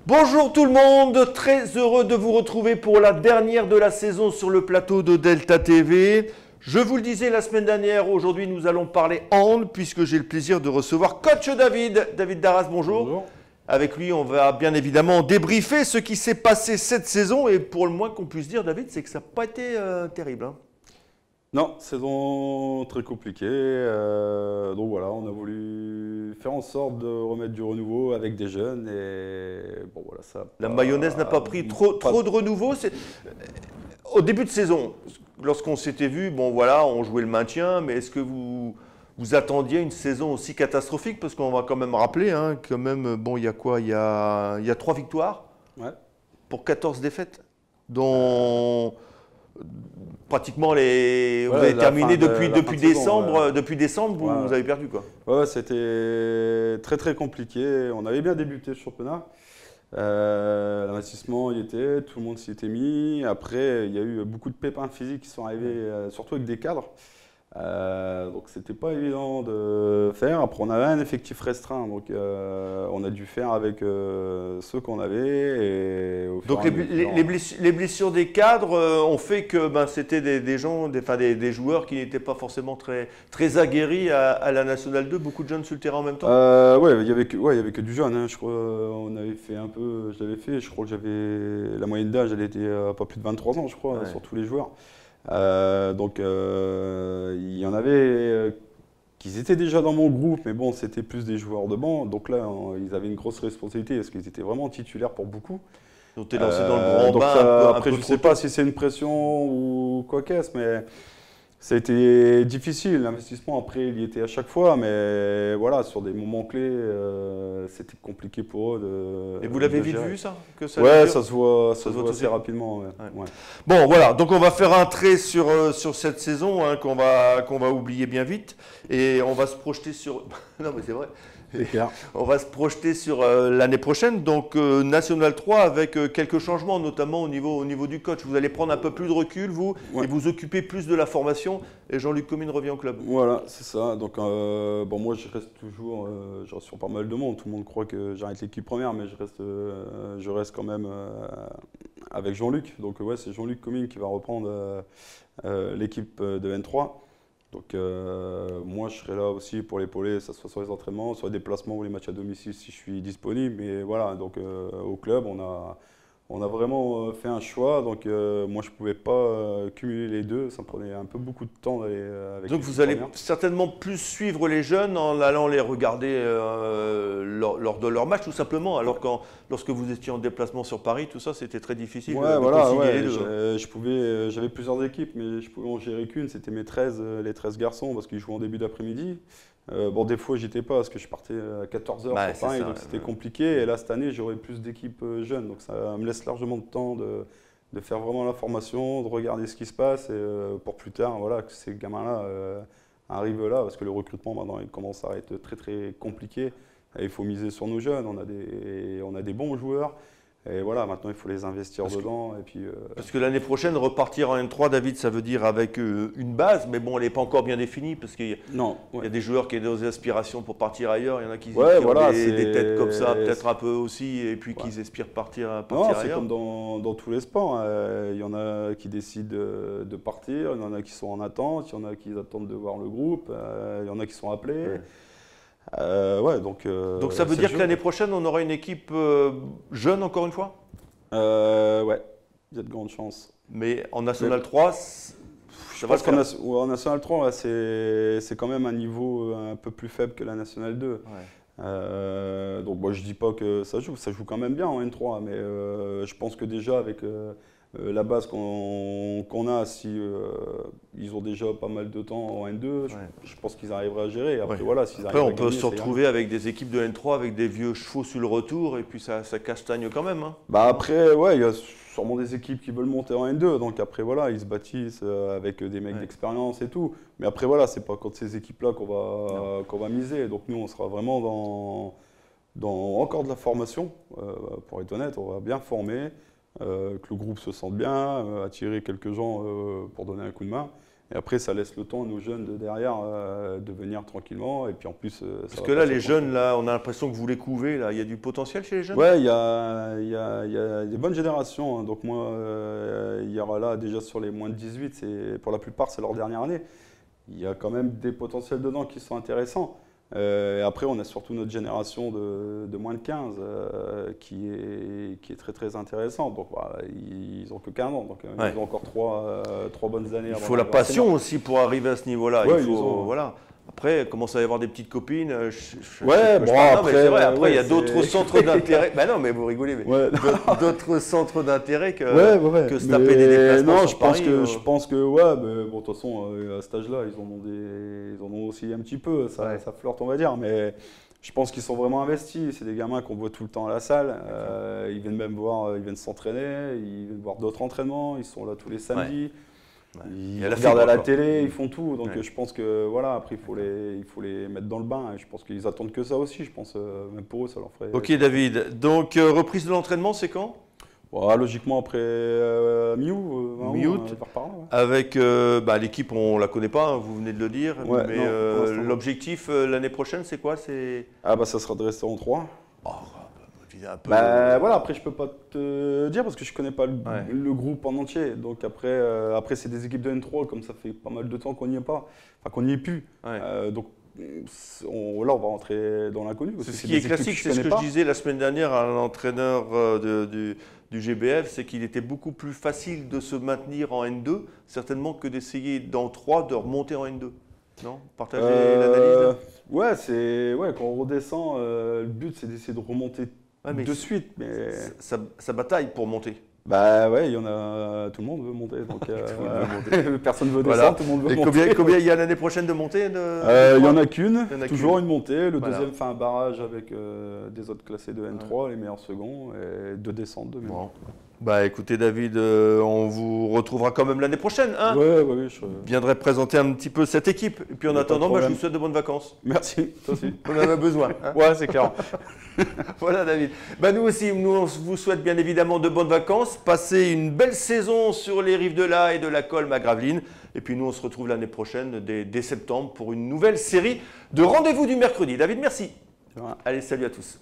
Bonjour tout le monde, très heureux de vous retrouver pour la dernière de la saison sur le plateau de Delta TV. Je vous le disais la semaine dernière, aujourd'hui nous allons parler hand puisque j'ai le plaisir de recevoir coach David Darras, bonjour. Bonjour. Avec lui, on va bien évidemment débriefer ce qui s'est passé cette saison et pour le moins qu'on puisse dire, David, c'est que ça n'a pas été terrible. Hein. Non, saison très compliquée. Donc voilà, on a voulu faire en sorte de remettre du renouveau avec des jeunes et bon voilà ça. La mayonnaise n'a pas pris trop de renouveau. Au début de saison, lorsqu'on s'était vu, bon voilà, on jouait le maintien, mais est-ce que vous attendiez une saison aussi catastrophique? Parce qu'on va quand même rappeler, hein, quand même, bon, il y a quoi? Il y a 3 victoires pour 14 défaites, dont pratiquement vous avez terminé depuis décembre. Depuis décembre, vous avez perdu quoi. Ouais, c'était très compliqué. On avait bien débuté le championnat. L'investissement y était, tout le monde s'y était mis. Après, il y a eu beaucoup de pépins physiques qui sont arrivés, surtout avec des cadres. Donc c'était pas évident de faire. Après on avait un effectif restreint, donc on a dû faire avec ceux qu'on avait. Et donc les blessures des cadres ont fait que c'était des joueurs qui n'étaient pas forcément très aguerris à la Nationale 2, beaucoup de jeunes sur le terrain en même temps. Il y avait que du jeune. Hein. Je crois on avait fait un peu, je l'avais fait. Je crois que j'avais la moyenne d'âge, elle était pas plus de 23 ans, je crois, sur tous les joueurs. Il y en avait qui étaient déjà dans mon groupe, mais bon, c'était plus des joueurs de banc. Donc là, ils avaient une grosse responsabilité parce qu'ils étaient vraiment titulaires pour beaucoup. Donc tu es lancé dans le grand bain. Après, je ne sais pas si c'est une pression ou quoi qu'est-ce, mais ça a été difficile. L'investissement, après, il y était à chaque fois, mais voilà, sur des moments clés, c'était compliqué pour eux. Et vous l'avez vite vu, ça? Ouais, ça se voit assez rapidement. Ouais. Bon, voilà, donc on va faire un trait sur cette saison qu'on va oublier bien vite. Et on va se projeter sur... non, mais c'est vrai. On va se projeter sur l'année prochaine, donc National 3 avec quelques changements, notamment au niveau du coach. Vous allez prendre un peu plus de recul, vous, et vous occuper plus de la formation, et Jean-Luc Comines revient au club. Voilà, c'est ça. Donc, moi, je reste toujours, je reste sur pas mal de monde. Tout le monde croit que j'arrête l'équipe première, mais je reste quand même avec Jean-Luc. Donc, c'est Jean-Luc Comines qui va reprendre l'équipe de N3. Donc moi je serai là aussi pour l'épauler, ça soit sur les entraînements, sur les déplacements ou les matchs à domicile si je suis disponible. Mais voilà, donc au club on a vraiment fait un choix, donc moi je ne pouvais pas cumuler les deux, ça me prenait un peu beaucoup de temps d'aller avec. Donc vous allez certainement plus suivre les jeunes en allant les regarder lors de leur match tout simplement, alors que lorsque vous étiez en déplacement sur Paris, tout ça c'était très difficile. J'avais plusieurs équipes, mais je pouvais en gérer qu'une, c'était les 13 garçons parce qu'ils jouaient en début d'après-midi. Des fois, j'étais pas parce que je partais à 14h sur Paris, donc c'était compliqué. Et là, cette année, j'aurai plus d'équipes jeunes, donc ça me laisse largement de temps de faire vraiment la formation, de regarder ce qui se passe et pour plus tard, voilà, que ces gamins-là arrivent là, parce que le recrutement maintenant, il commence à être très compliqué. Et il faut miser sur nos jeunes, on a des bons joueurs. Et voilà, maintenant il faut les investir dedans. Parce que l'année prochaine, repartir en N3, David, ça veut dire avec une base, mais bon, elle n'est pas encore bien définie parce qu'il y a des joueurs qui ont des aspirations pour partir ailleurs, il y en a qui ont des têtes comme ça, peut-être un peu aussi, et puis qui aspirent partir ailleurs. C'est comme dans tous les sports, il y en a qui décident de partir, il y en a qui sont en attente, il y en a qui attendent de voir le groupe, il y en a qui sont appelés. Donc ça veut dire que l'année prochaine, on aura une équipe jeune encore une fois? Il y a de grandes chances. Mais en National 3, je pense qu'en National 3, c'est quand même un niveau un peu plus faible que la National 2. Donc moi, je ne dis pas que ça joue quand même bien en N3, mais je pense que déjà avec la base qu'on a, si ils ont déjà pas mal de temps en N2, je pense qu'ils arriveraient à gérer. Après, on peut se retrouver avec des équipes de N3 avec des vieux chevaux sur le retour et puis ça castagne quand même. Hein. Après, il y a sûrement des équipes qui veulent monter en N2, donc après voilà, ils se bâtissent avec des mecs d'expérience et tout. Mais après voilà, c'est pas contre ces équipes-là qu'on va miser. Donc nous, on sera vraiment dans encore de la formation. Pour être honnête, on va bien former. Que le groupe se sente bien, attirer quelques gens pour donner un coup de main. Et après, ça laisse le temps à nos jeunes de derrière de venir tranquillement. Et puis en plus, parce que là, les jeunes, là, on a l'impression que vous les couvez. Là, il y a du potentiel chez les jeunes. Ouais, il y a des bonnes générations. Hein. Donc moi, il y aura là déjà sur les moins de 18, pour la plupart, c'est leur dernière année. Il y a quand même des potentiels dedans qui sont intéressants. Et après, on a surtout notre génération de moins de 15 qui est très très intéressante. Donc voilà, ils n'ont que 15 ans, donc ils ont encore trois bonnes années. Il faut la passion aussi pour arriver à ce niveau-là. Ouais, voilà. Après, il commence à y avoir des petites copines. Après, c'est vrai. Après, il y a d'autres centres d'intérêt. Bah non, mais vous rigolez. Mais d'autres centres d'intérêt que se taper des déplacements. Non, je pense que ouais, mais bon, de toute façon, à cet âge-là, ils en ont aussi un petit peu. Ça flirte, on va dire. Mais je pense qu'ils sont vraiment investis. C'est des gamins qu'on voit tout le temps à la salle. Ils viennent même voir, ils viennent s'entraîner, ils viennent voir d'autres entraînements. Ils sont là tous les samedis. Ouais. Ils regardent à la télé, ils font tout. Donc je pense que voilà, après il faut les mettre dans le bain. Et je pense qu'ils attendent que ça aussi. Je pense même pour eux, ça leur ferait. Ok David. Donc reprise de l'entraînement, c'est quand? Voilà, logiquement après mi-août. Avec l'équipe, on ne la connaît pas, hein, vous venez de le dire. Mais l'objectif l'année prochaine, c'est quoi? Ça sera de rester en 3. Un peu voilà, après je peux pas te dire parce que je connais pas le groupe en entier. Donc après c'est des équipes de N3, comme ça fait pas mal de temps qu'on n'y est pas, enfin qu'on n'y est plus. Donc là on va rentrer dans l'inconnu. C'est ce qui est classique, c'est ce que je disais la semaine dernière à l'entraîneur du GBF, c'est qu'il était beaucoup plus facile de se maintenir en N2, certainement que d'essayer dans 3 de remonter en N2. Non? Partagez l'analyse. Ouais, quand on redescend, le but c'est d'essayer de remonter de suite, mais ça bataille pour monter. Bah ouais, il y en a, tout le monde veut monter, donc personne ne veut descendre, tout le monde veut monter. Combien il y a l'année prochaine de montée Il n'y en a qu'une, toujours une montée. Le deuxième fait un barrage avec des autres classés de N3, les meilleurs seconds, et 2 descentes de mémoire. Bah écoutez David, on vous retrouvera quand même l'année prochaine. Hein, oui, je viendrai présenter un petit peu cette équipe. Et puis en attendant, je vous souhaite de bonnes vacances. Merci, toi aussi. On en a besoin. Hein. Ouais, c'est clair. Voilà David. Nous aussi, on vous souhaite bien évidemment de bonnes vacances. Passez une belle saison sur les rives de l'A et de la Colme à Gravelines. Et puis nous, on se retrouve l'année prochaine, dès septembre, pour une nouvelle série de rendez-vous du mercredi. David, merci. Allez, salut à tous.